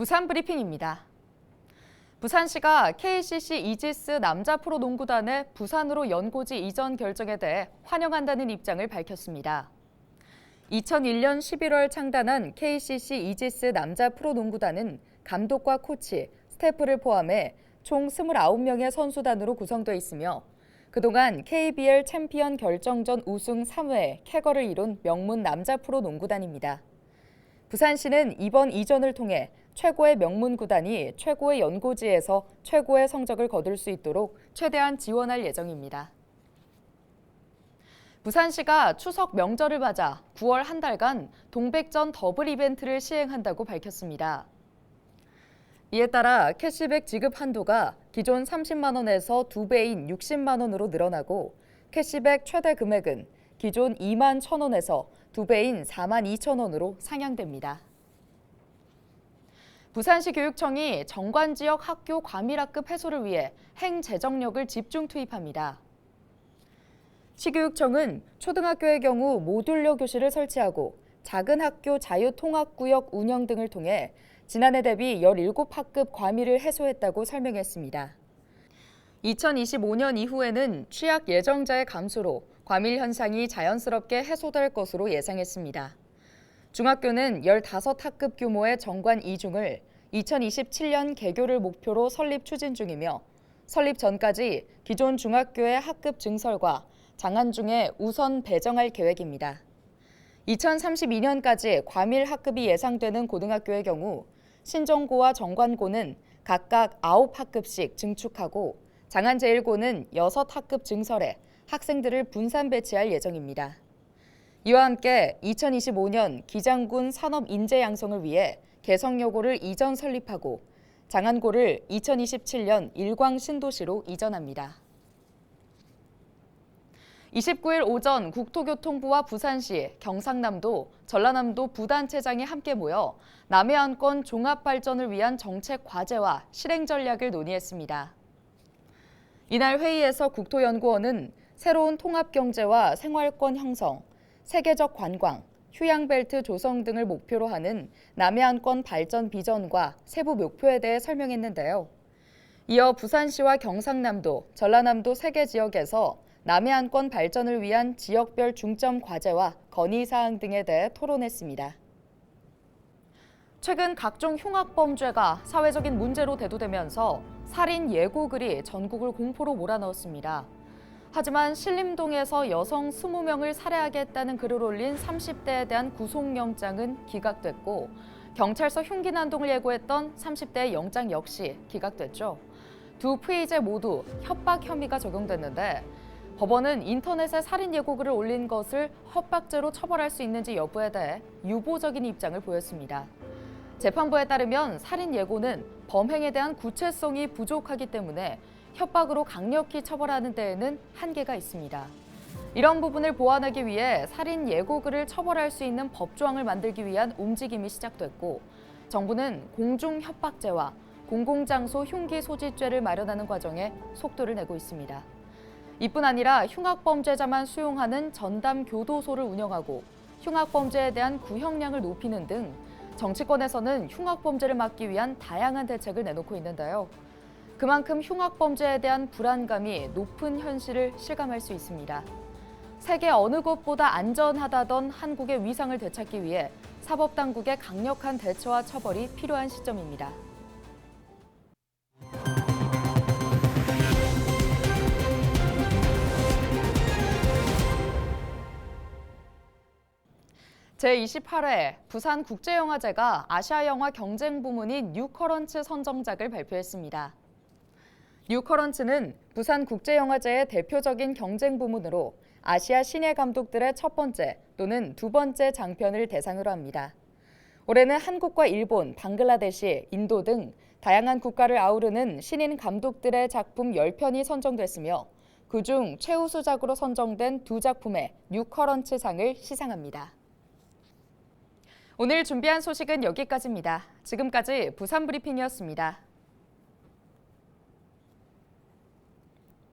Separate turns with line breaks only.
부산 브리핑입니다. 부산시가 KCC 이지스 남자 프로농구단의 부산으로 연고지 이전 결정에 대해 환영한다는 입장을 밝혔습니다. 2001년 11월 창단한 KCC 이지스 남자 프로농구단은 감독과 코치, 스태프를 포함해 총 29명의 선수단으로 구성되어 있으며 그동안 KBL 챔피언 결정전 우승 3회 쾌거를 이룬 명문 남자 프로농구단입니다. 부산시는 이번 이전을 통해 최고의 명문 구단이 최고의 연고지에서 최고의 성적을 거둘 수 있도록 최대한 지원할 예정입니다. 부산시가 추석 명절을 맞아 9월 한 달간 동백전 더블 이벤트를 시행한다고 밝혔습니다. 이에 따라 캐시백 지급 한도가 기존 30만 원에서 2배인 60만 원으로 늘어나고 캐시백 최대 금액은 기존 2만 1,000원에서 2배인 4만 2천 원으로 상향됩니다. 부산시 교육청이 정관 지역 학교 과밀학급 해소를 위해 행재정력을 집중 투입합니다. 시교육청은 초등학교의 경우 모듈러 교실을 설치하고 작은 학교 자유통학구역 운영 등을 통해 지난해 대비 17학급 과밀을 해소했다고 설명했습니다. 2025년 이후에는 취약 예정자의 감소로 과밀 현상이 자연스럽게 해소될 것으로 예상했습니다. 중학교는 15학급 규모의 정관 2중을 2027년 개교를 목표로 설립 추진 중이며 설립 전까지 기존 중학교의 학급 증설과 장안 중에 우선 배정할 계획입니다. 2032년까지 과밀 학급이 예상되는 고등학교의 경우 신정고와 정관고는 각각 9학급씩 증축하고 장안제일고는 6학급 증설해 학생들을 분산 배치할 예정입니다. 이와 함께 2025년 기장군 산업 인재 양성을 위해 개성여고를 이전 설립하고 장안고를 2027년 일광 신도시로 이전합니다. 29일 오전 국토교통부와 부산시, 경상남도, 전라남도 부단체장이 함께 모여 남해안권 종합발전을 위한 정책 과제와 실행 전략을 논의했습니다. 이날 회의에서 국토연구원은 새로운 통합경제와 생활권 형성, 세계적 관광, 휴양벨트 조성 등을 목표로 하는 남해안권 발전 비전과 세부 목표에 대해 설명했는데요. 이어 부산시와 경상남도, 전라남도 3개 지역에서 남해안권 발전을 위한 지역별 중점 과제와 건의사항 등에 대해 토론했습니다. 최근 각종 흉악범죄가 사회적인 문제로 대두되면서 살인 예고글이 전국을 공포로 몰아넣었습니다. 하지만 신림동에서 여성 20명을 살해하겠다는 글을 올린 30대에 대한 구속영장은 기각됐고 경찰서 흉기 난동을 예고했던 30대의 영장 역시 기각됐죠. 두 피의자 모두 협박 혐의가 적용됐는데 법원은 인터넷에 살인 예고글을 올린 것을 협박죄로 처벌할 수 있는지 여부에 대해 유보적인 입장을 보였습니다. 재판부에 따르면 살인 예고는 범행에 대한 구체성이 부족하기 때문에 협박으로 강력히 처벌하는 데에는 한계가 있습니다. 이런 부분을 보완하기 위해 살인 예고글을 처벌할 수 있는 법조항을 만들기 위한 움직임이 시작됐고 정부는 공중협박죄와 공공장소 흉기 소지죄를 마련하는 과정에 속도를 내고 있습니다. 이뿐 아니라 흉악범죄자만 수용하는 전담교도소를 운영하고 흉악범죄에 대한 구형량을 높이는 등 정치권에서는 흉악범죄를 막기 위한 다양한 대책을 내놓고 있는데요. 그만큼 흉악범죄에 대한 불안감이 높은 현실을 실감할 수 있습니다. 세계 어느 곳보다 안전하다던 한국의 위상을 되찾기 위해 사법당국의 강력한 대처와 처벌이 필요한 시점입니다. 제28회 부산국제영화제가 아시아영화 경쟁 부문인 뉴커런츠 선정작을 발표했습니다. 뉴커런츠는 부산국제영화제의 대표적인 경쟁 부문으로 아시아 신예 감독들의 첫 번째 또는 두 번째 장편을 대상으로 합니다. 올해는 한국과 일본, 방글라데시, 인도 등 다양한 국가를 아우르는 신인 감독들의 작품 10편이 선정됐으며 그중 최우수작으로 선정된 2작품의 뉴커런츠상을 시상합니다. 오늘 준비한 소식은 여기까지입니다. 지금까지 부산 브리핑이었습니다.